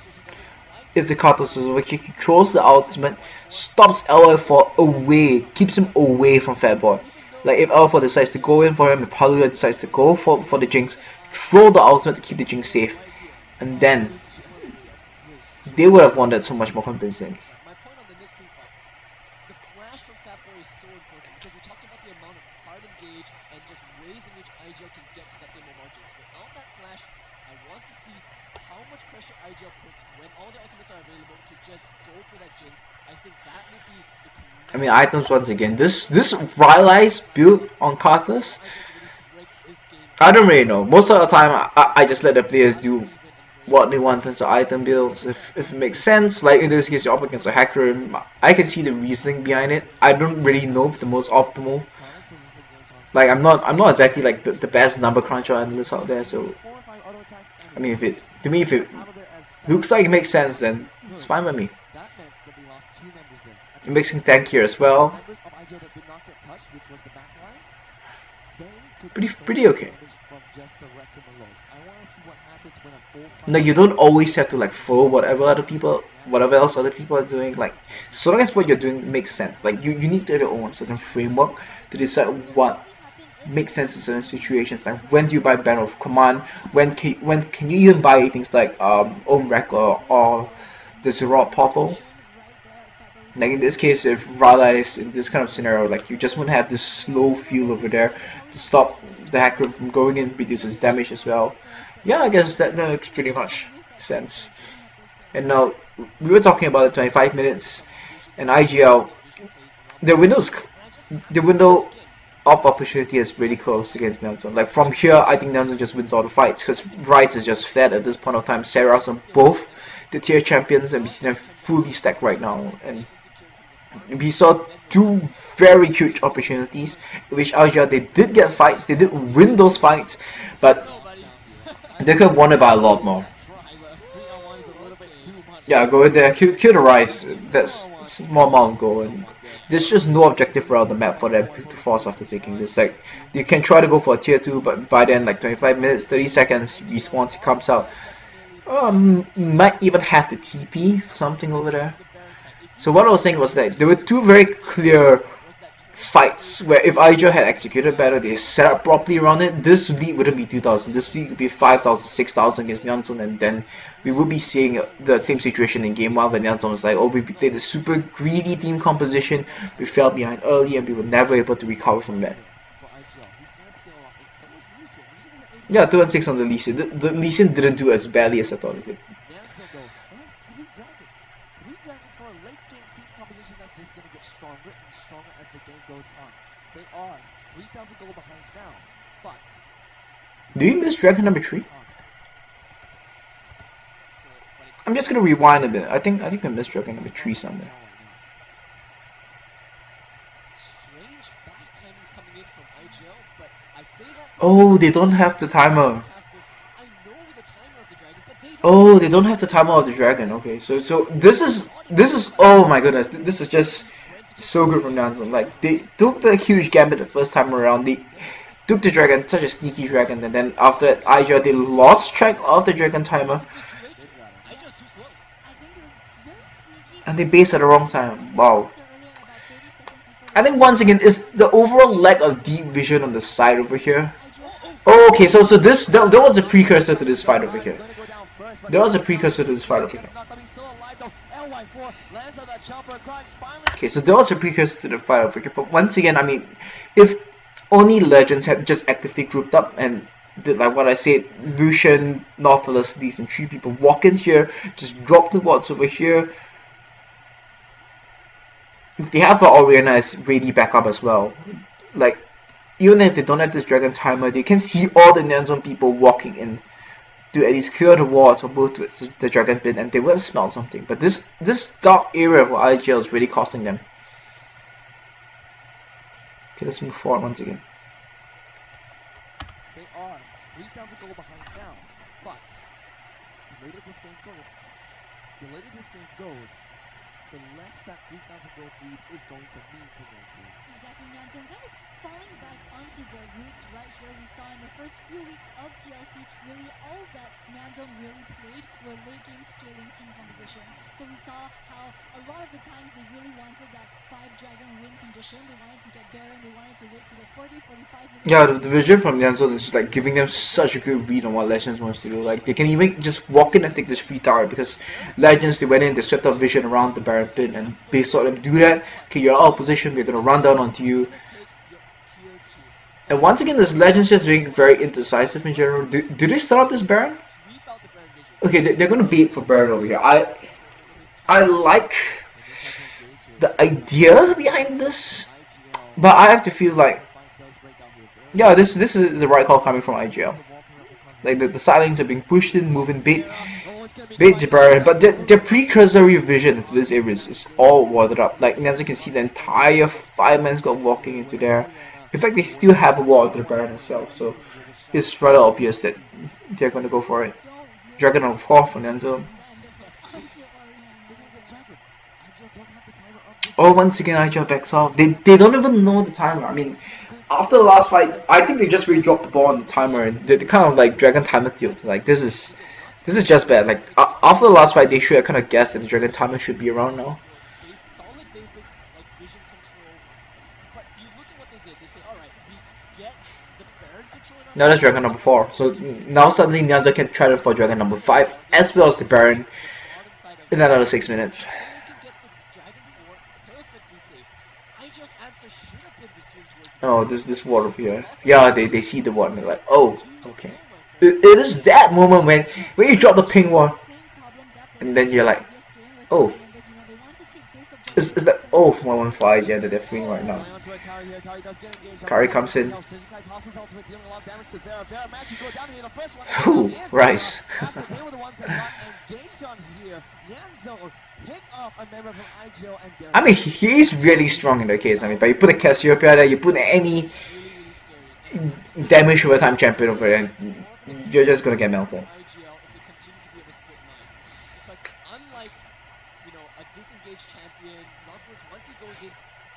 If the Cartos is over here, he throws the ultimate, stops LF4 away, keeps him away from Fatboy. Like if LF4 decides to go in for him, if Hallelujah decides to go for the Jinx, throw the ultimate to keep the Jinx safe, and then they would have won that so much more convincing. My point on the next team fight, the flash from Fatboy is so important because we talked about the amount of hard engage and just ways in which IGL can get to that MMR Jinx. Without that flash, I want to see how much pressure IGL puts when all the ultimates are available to just go for that Jinx. I think that would be the items once again. This Rylai's build on Carters, I don't really know. Most of the time, I just let the players do what they want in terms of item builds. If it makes sense, like in this case, you're up against a hacker. I can see the reasoning behind it. I don't really know if the most optimal. Like I'm not exactly like the best number cruncher analyst out there. So I mean, if it looks like it makes sense, then it's fine with me. It makes him tankier as well. Pretty okay. No, you don't always have to like follow whatever else other people are doing. Like, so long as what you're doing makes sense. Like you need to have your own certain framework to decide what makes sense in certain situations. Like when do you buy Banner of Command? When can you even buy things like Own Record or the Zerot Portal? Like in this case, if Rada is in this kind of scenario, like you just want to have this slow fuel over there to stop the hacker from going in, reduces damage as well. Yeah, I guess that makes pretty much sense. And now we were talking about the 25 minutes, and IGL, the window of opportunity is really close against Nelson. Like from here, I think Nelson just wins all the fights because Rice is just flat at this point of time. Seraphs are both the tier champions, and we see them fully stacked right now. And we saw two very huge opportunities, which IGL they did get fights, they did win those fights, but they could have won it by a lot more. Yeah, go in there, kill the Rice. That's small amount goal, and there's just no objective around the map for them to force after taking this. Like you can try to go for a tier 2, but by then, like 25 minutes, 30 seconds, response it comes out. Might even have the TP for something over there. So what I was saying was that there were two very clear fights where if IGL had executed better, they set up properly around it, this lead wouldn't be 2,000, this lead would be 5,000, 6,000 against Nyanzon, and then we would be seeing the same situation in game 1 where Nyanzon was like, oh, we played a super greedy team composition, we fell behind early and we were never able to recover from that. Yeah, 2 and 6 on the Lee Sin. The Lee Sin didn't do as badly as I thought it did. Do you miss Dragon number 3? I'm just gonna rewind a bit. I think I missed Dragon number 3 somewhere. Oh, they don't have the timer. Oh, they don't have the timer of the dragon. Okay, so this is oh my goodness, this is just so good from Nyanzon. Like they took the huge gambit the first time around. They took the dragon, such a sneaky dragon, and then after that, IGL they lost track of the dragon timer, and they based at the wrong time. Wow. I think once again is the overall lack of deep vision on the side over here. Oh, okay, so that was a precursor to this fight over here. There was a precursor to this fight over here. Okay, so there was a precursor to the fight over here. But once again, I mean, if only Legends had just actively grouped up and did like what I said, Lucian, Nautilus, these and 3 people walk in here, just drop the wards over here. They have the Oriana's ready backup as well. Like, even if they don't have this dragon timer, they can see all the Nyanzon people walking in to at least clear the wards or move towards the dragon pit, and they will smell something. But this dark area for IGL is really costing them. Okay, let's move forward once again. They are 3,000 gold behind now, but the later this game goes, the less that 3,000 gold lead is going to mean to Nyanzon. Exactly, Nyanzon kind of falling back onto their roots right here. We saw in the first few weeks of TLC, really all that Nyanzon really played were late game scaling team compositions. So we saw how a lot of the times they really wanted that 5 dragon win condition. They wanted to get Baron, they wanted to wait to the 40-45 minutes. Yeah, the vision from Nyanzon is like giving them such a good read on what Legends wants to do. Like they can even just walk in and take this free tower because Legends, they went in, they swept up vision around the Baron pit, and they saw them do that. Okay, you're out of position, we're gonna run down onto you. And once again, this Legends just being very indecisive in general. Do they start up this Baron? Okay, they're gonna bait for Baron over here. I like the idea behind this, but I have to feel like, yeah, this is the right call coming from IGL. Like the silence are being pushed in, moving bait the Baron, but their precursory vision into this area is all watered up. Like as you can see, the entire 5-man squad walking into there. In fact, they still have a wall to the Baron itself, so it's rather obvious that they're going to go for it. Dragon on 4 for Nyanzon. Oh, once again, IGL backs off. They don't even know the timer. I mean, after the last fight, I think they just really dropped the ball on the timer, and they kind of like dragon timer tilt. Like this is just bad. Like after the last fight, they should have kind of guessed that the dragon timer should be around now. Now that's dragon number 4. So now suddenly Nyanzon can try to for dragon number 5 as well as the Baron in another 6 minutes. perfectly safe. IGL's answer should have been to swing towards the Oh, middle there's lane. this ward over We here. saw some Yeah, good they see the movement. ward and they're like, oh, Too okay. slow, my friends. It is that moment when you drop the ping ward, Same problem that they and had then in the you're like, previous game where some oh, team members, they want to take this objective is and that, send oh, it to 115, yeah, the that they're base. freeing right now. Going onto a carry here. Carry does get engaged on the Kari side of comes in. Shinji Kai tosses ultimate, dealing a lot of damage to Vera. Vera managed to go down here. The first one Whew, is Rice. after they were the ones that got engaged on here. Nyanzo pick off a member from IGL and they're I mean, he's really strong in that case. I mean, but you put a Cassiopeia there, you put any Really, really scary. And we've seen damage over time champion over there, and you're just gonna get melted. IGL if they continue to be of a split mind. Because unlike, a disengaged champion, Nautilus, once he goes in,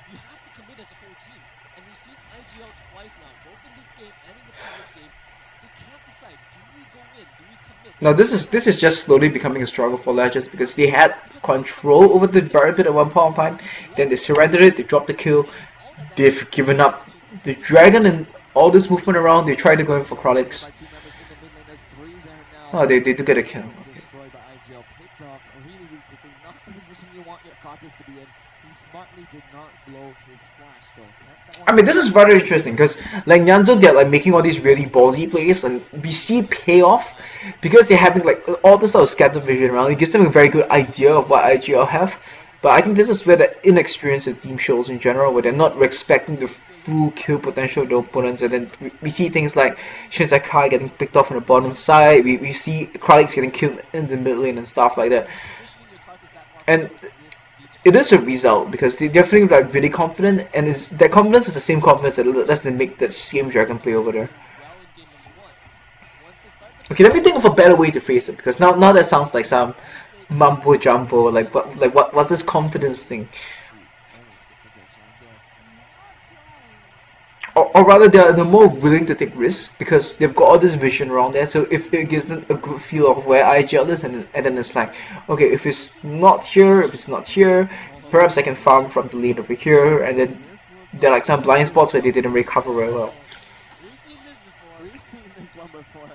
you have to commit as a whole team. And we've seen IGL twice now, both in this game and in the previous game. They can't decide, do we go in, do we commit? Now this is just slowly becoming a struggle for Legends because they had control over the Baron pit at one point in time, then they surrendered it, they dropped the kill, they've given up the Dragon and all this movement around, they tried to go in for Kralix. by two members in the mid lane. There's three there now. Oh, they do get a kill. Destroyed by IGL. Picked off really, really quickly. Not the position you want your Karthus to be in. He smartly did not blow his flash though. Kept that one I mean, this is very interesting because like Nyanzo, they're like making all these really ballsy plays, and we see payoff because they're having like all this sort of scattered vision around. It gives them a very good idea of what IGL have. But I think this is where the inexperience of the team shows in general, where they're not expecting the full kill potential of the opponents, and then we see things like Shinsekai getting picked off on the bottom side. We see Kralix getting killed in the mid lane and stuff like that. And it is a result because they're feeling like really confident, and their confidence is the same confidence that lets them make that same Dragon play over there. Okay, let me think of a better way to phrase it because now that sounds like some mumbo jumbo. What's this confidence thing? Or rather, they're more willing to take risks because they've got all this vision around there. So if it gives them a good feel of where IGL is, and then it's like, okay, if it's not here, perhaps I can farm from the lane over here, and then there are like some blind spots where they didn't recover very well. We've seen this before. We've seen this one before.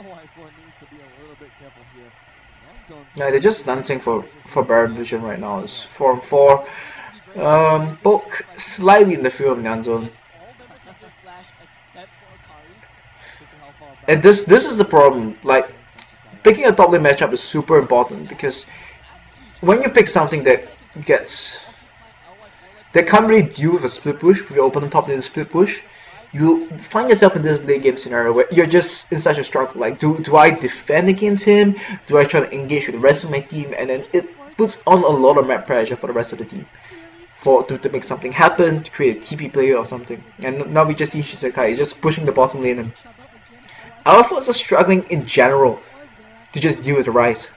NYZ needs to be a little bit careful here. Nyanzo Yeah, they're just dancing for Baron vision right now. It's 4-4. Poke slightly in the field of Nyanzo. All members have their flash except for Akari. look at how far back And this is the problem. Like picking a top lane matchup is super important because when you pick something that can't really deal with a split push, if you open the top lane split push, you find yourself in this late game scenario where you're just in such a struggle. Like, do I defend against him? Do I try to engage with the rest of my team? And then it puts on a lot of map pressure for the rest of the team to make something happen, to create a TP player or something. And now we just see Shisekai is just pushing the bottom lane, and our force is struggling in general to just deal with the Rise.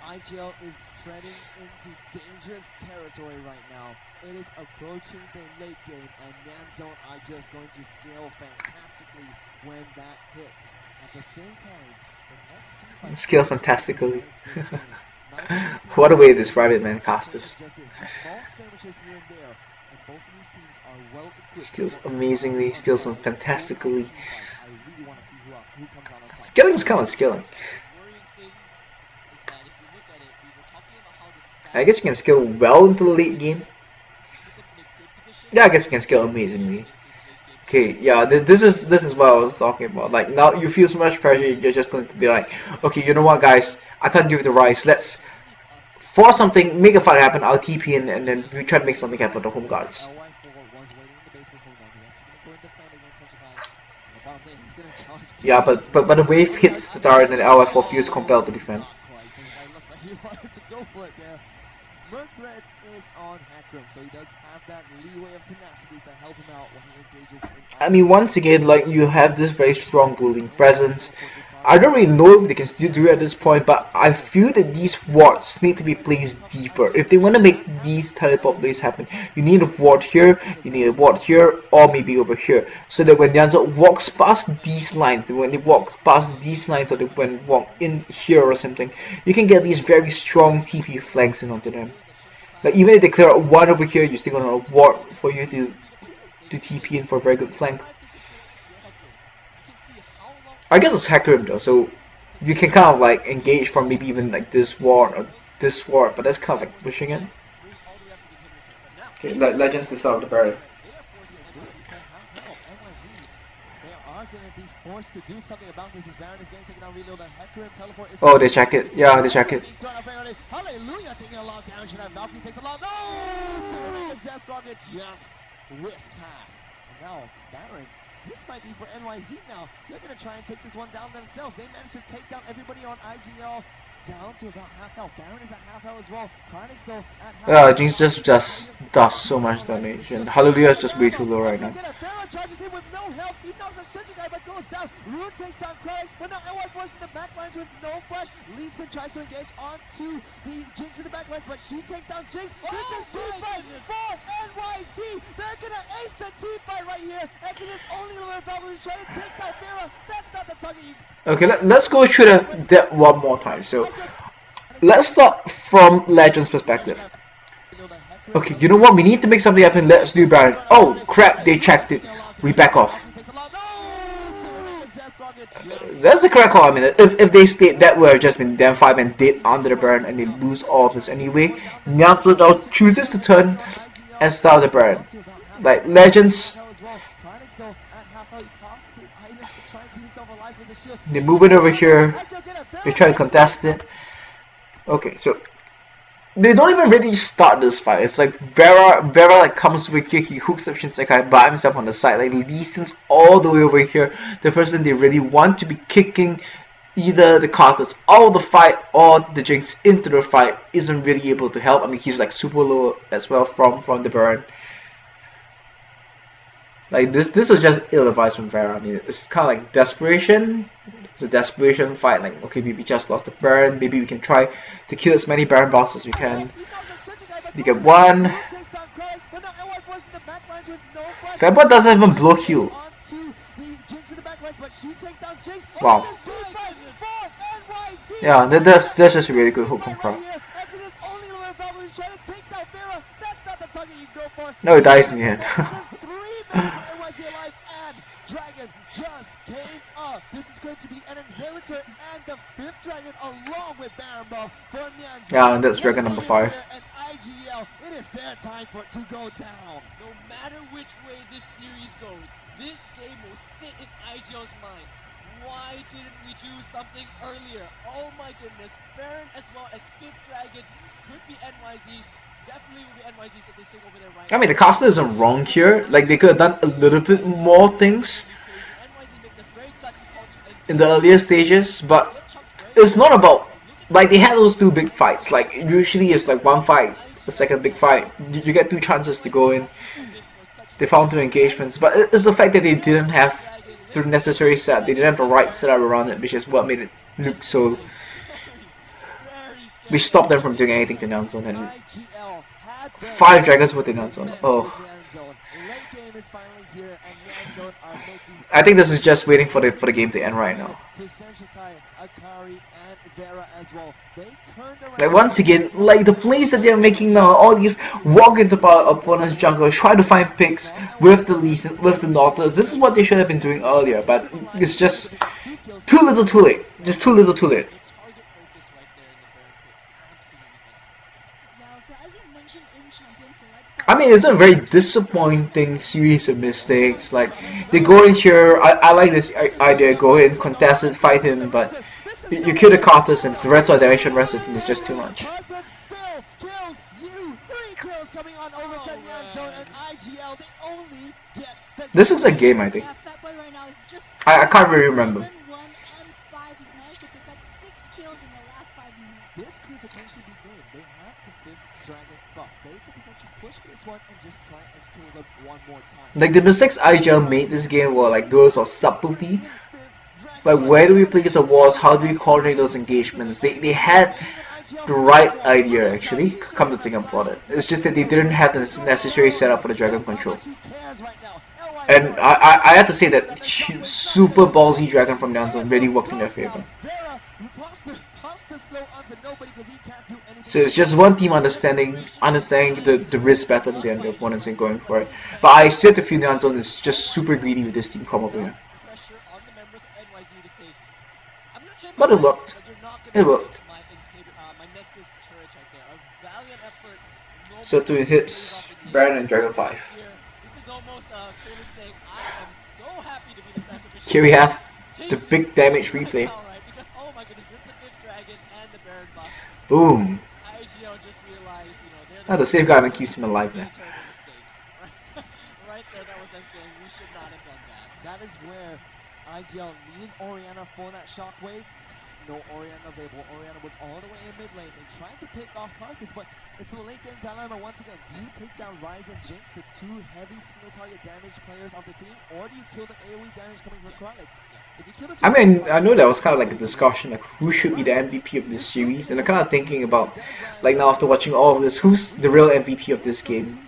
IGL is treading into dangerous territory right now. It is approaching the late game, and Nyanzo are just going to scale fantastically when that hits. At the same time, the next team fight Scale fantastically. this game. What a way to describe it, man, Castus. Just is small skirmishes here and there, and both of these teams are well equipped. Skills amazingly, skills fantastically. I really want to see who comes out on top. Skilling is kind of skilling. The worrying thing is that if you look at it, we were talking about how the stats I guess you can skill well into the late game. put them in a good position. Yeah, I guess you can skill amazingly. Okay, yeah, this is what I was talking about. Like now you feel so much pressure, you're just going to be like, okay, you know what, guys, I can't deal with the Rise. Let's force something, make a fight happen. I'll TP in, and then we try to make something happen with the home guards. LY4 was waiting in the base for Hold on. He's actually going to go and defend against Shinsekai. On the bottom lane, he's going to charge. Yeah, but the wave hits the turret, and LF4 feels compelled to defend. Not quite. Shinsekai looked like he wanted to go for it there. Merc Threads is on Hackram, so he does have that leeway of tenacity to help him out when he engages in. I mean, once again, like you have this very strong building presence. I don't really know if they can still do it at this point, but I feel that these wards need to be placed deeper. If they want to make these teleport plays happen, you need a ward here, you need a ward here, or maybe over here. So that when Nyanzo walks past these lines, when they walk past these lines, or when they walk in here or something, you can get these very strong TP flanks in onto them. Like even if they clear out one over here, you still gonna ward for you to TP in for a very good flank. I guess it's Hackrim though, so you can kind of like engage from maybe even like this ward or this ward, but that's kind of like pushing it. Okay, Legends to start the Baron. They are forcing NYZ to have help. NYZ, they are going to be forced to do something about this as Baron is getting taken down. Reload. The Hecarim teleport is. Oh, they check it. Yeah, they check it. Hallelujah, taking a lot of damage from that. Valkyrie takes a lot. No! Super Death Rocket just whips past. And now, Baron, this might be for NYZ now. They're going to try and take this one down themselves. They managed to take down everybody on IGL down to about half health. Baron is at half health as well. Chronic still at half health. Jinx just does so much damage, and Hallelujah is just way too low right now. Pharaoh charges in with no help. He knocks out Shinjikai but goes down. Rune takes down Christ, but now NY forcing the backlines with no flash. Lisa tries to engage onto the Jinx in the backlines, but she takes down Jinx. This is team fight for NYZ. They're gonna ace the team fight right here. Exodus only the Valkyrie who's trying to take down Pharaoh. That's not the target. Okay, let's go through that one more time. So, let's start from Legends' perspective. Okay, you know what? We need to make something happen. Let's do Baron. Oh crap! They checked it. We back off. That's the correct call. I mean, if they stayed, that would have just been them 5 and dead under the Baron, and they lose all of this anyway. Nyanzo now chooses to turn and start the Baron. Like Legends, they move it over here. They try to contest it. Okay, so they don't even really start this fight. It's like Vera like comes over here, he hooks up Shinsekai by himself on the side, like Lee Sin's all the way over here. The person they really want to be kicking either the Karthus out of the fight or the Jinx into the fight isn't really able to help. I mean, he's like super low as well from the Baron. Like this was just ill advice from Vera. I mean, it's kind of like desperation. It's a desperation fight. Like, okay, we just lost the Baron. Maybe we can try to kill as many Baron bosses as we can. We get one. Fairbot doesn't even blow heal. Wow. Yeah, that's just a really good hook from Crow. No, it dies in the end. Dragon just came up. This is going to be an inheritor and the 5th dragon along with Baron Ball for Nyanza. Yeah, and that's dragon number 5. And IGL, it is their time to go down. No matter which way this series goes, this game will sit in IGL's mind. Why didn't we do something earlier? Oh my goodness, Baron as well as 5th dragon could be NYZ's. Definitely will be NYZ's if they swing over there right. I mean, the caster isn't wrong here. Like, they could have done a little bit more things in the earlier stages, but it's not about, like, they had those 2 big fights. Like, usually it's like 1 fight, the second big fight. You get 2 chances to go in. They found 2 engagements, but it's the fact that they didn't have the necessary set. They didn't have the right setup around it, which is what made it look so. We stopped them from doing anything to Nyanzone, and 5 dragons with the Nyanzone. Oh. I think this is just waiting for the game to end right now. Like, once again, like the plays that they're making now, all these walk into opponent's jungle, try to find picks with the Lee Sin, with the Nautilus. This is what they should have been doing earlier, but it's just too little too late. Just too little too late. I mean, it's a very disappointing series of mistakes. Like, they go in here, I like this idea, go in, contest it, fight him, but you kill the Karthus and the rest of the direction, rest of the team is just too much. This was a game, I think. I can't really remember. This could potentially be game. They have the 5th dragon buff. They could potentially push this one and just try and kill them one more time. Like, the mistakes IGL made this game were like those of subtlety. Like, where do we place the walls? How do we coordinate those engagements? They had the right idea, actually, come to think about it. It's just that they didn't have the necessary setup for the dragon control. And I have to say that super ballsy dragon from Nyanzone really worked in their favor. So it's just one team understanding the risk better than the opponents and going for it. But I still have to feel Nyanzone is just super greedy with this team come over here. But it worked. It worked. So 2 hits, Baron and Dragon 5. Here, this is almost clearly saying, I am so happy to be the sacrificial. Here we have the king big damage right replay. now, right? Because oh my goodness, with the fifth dragon and the Baron buff, Boom. IGL just realized, you know, they're Now the safeguard keeps him alive now. terrible mistake. Right there, that was them saying we should not have done that. That is where IGL needed Orianna for that shockwave. No Orianna available. Orianna was all the way in mid lane. They tried to pick off Karthus, but it's the late game dilemma once again. Do you take down Ryze and Jinx, the two heavy single target damage players of the team, or do you kill the AoE damage coming from Kralix? If you kill the I mean, I know that was kind of like a discussion, like who should be the MVP of this series, and I'm kind of thinking about, like now after watching all of this, who's the real MVP of this game?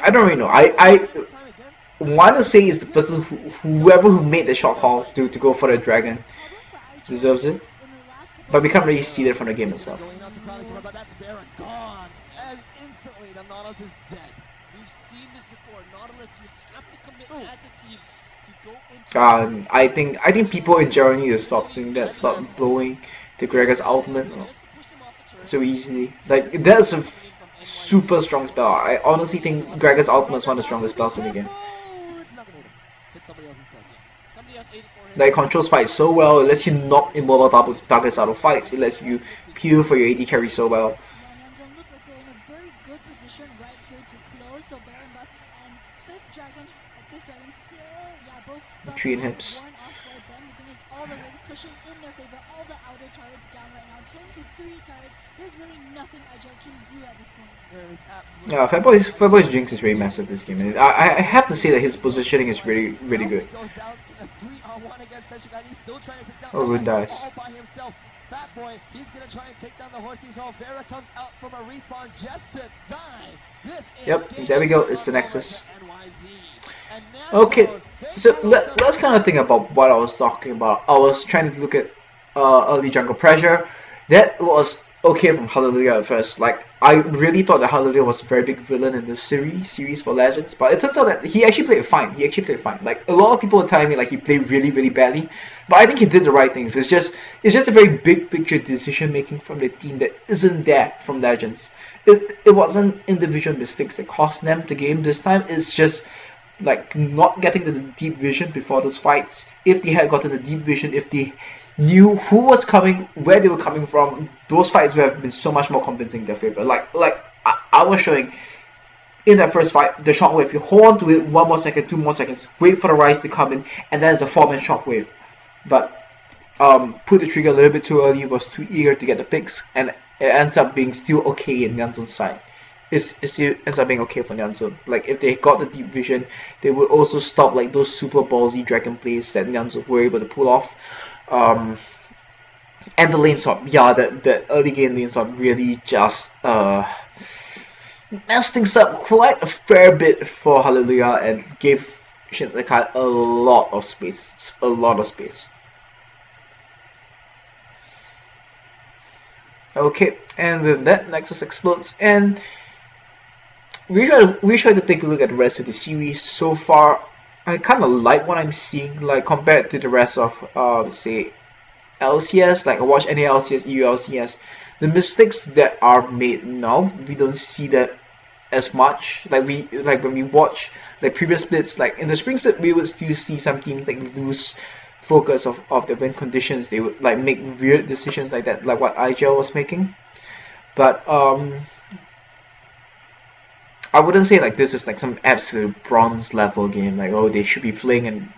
I don't really know. I want to say is the person whoever who made the shot call to go for the dragon deserves it, but we can't really see that from the game itself. Going out to Kralix, but that's Baron gone, and instantly the Nautilus is dead. We've seen this before. Nautilus, you have to commit as a team to go into. I think people in general need to stop doing that, stop blowing the Gregor's ultimate so easily. Like that's a super strong spell. I honestly think Gregor's ultimate is one of the strongest spells in the game. It's not gonna hit him. Hit somebody else instead. Somebody else ate it for him. Like, it controls fights so well, it lets you knock immobile targets out of fights, it lets you peel for your AD carry so well. Nyanza look like they're in a very good position right here to close. So Baron buff and fifth dragon still, yeah, both buffs 3 are inhibs. worn off by them. The thing is, all the wings pushing in their favor, all the outer turrets down right now, 10 to 3 turrets. There's really nothing IGL can do at this point. There is absolutely. Yeah, Fatboy's Jinx is really massive this game. And I have to say that his positioning is really good. Goes down in a 3-on-1 against Senshikai. He's still trying to take down Oh, Rune dies. all by himself. Fatboy, he's gonna try and take down the Horsey's Hall. Vera comes out from a respawn just to die. This is Yep, game there we go. over It's the Nexus. to NYZ. And Nanzo, Okay, they so go let's kind of think about what I was talking about. I was trying to look at early jungle pressure. That was okay from Hallelujah at first. Like, I really thought that Hallelujah was a very big villain in the series for Legends, but it turns out that he actually played fine. Like, a lot of people were telling me like he played really badly, but I think he did the right things. It's just a very big picture decision making from the team that isn't there from Legends. It wasn't individual mistakes that cost them the game this time. It's just like not getting to the deep vision before those fights. If they had gotten the deep vision, if they knew who was coming, where they were coming from, those fights would have been so much more convincing in their favor. Like I was showing in that first fight, the shockwave, you hold on to it 1 more second, 2 more seconds, wait for the Ryze to come in, and then it's a 4-man shockwave. But put the trigger a little bit too early, was too eager to get the picks, and it ends up being still okay in Nyanzo's side. It still ends up being okay for Nyanzo. Like, if they got the deep vision, they would also stop like those super ballsy dragon plays that Nyanzo were able to pull off. And the lane swap, yeah, the early game lane swap really just messed things up quite a fair bit for Hallelujah and gave Shinsekai a lot of space. Okay, and with that, Nexus explodes, and we try to take a look at the rest of the series. So far, I kind of like what I'm seeing, like compared to the rest of, say, LCS. Like I watch any LCS, EU LCS. The mistakes that are made now, we don't see that as much. Like when we watch like previous splits, like in the spring split, we would still see some teams like lose focus of the win conditions. They would like make weird decisions like that, like what IGL was making. But I wouldn't say like this is like some absolute bronze level game, like oh they should be playing, and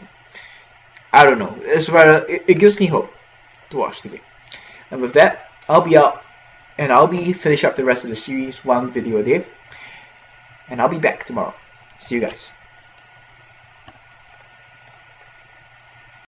I don't know. It's rather it gives me hope to watch the game. And with that, I'll be out and I'll be finish up the rest of the series 1 video a day, and I'll be back tomorrow. See you guys.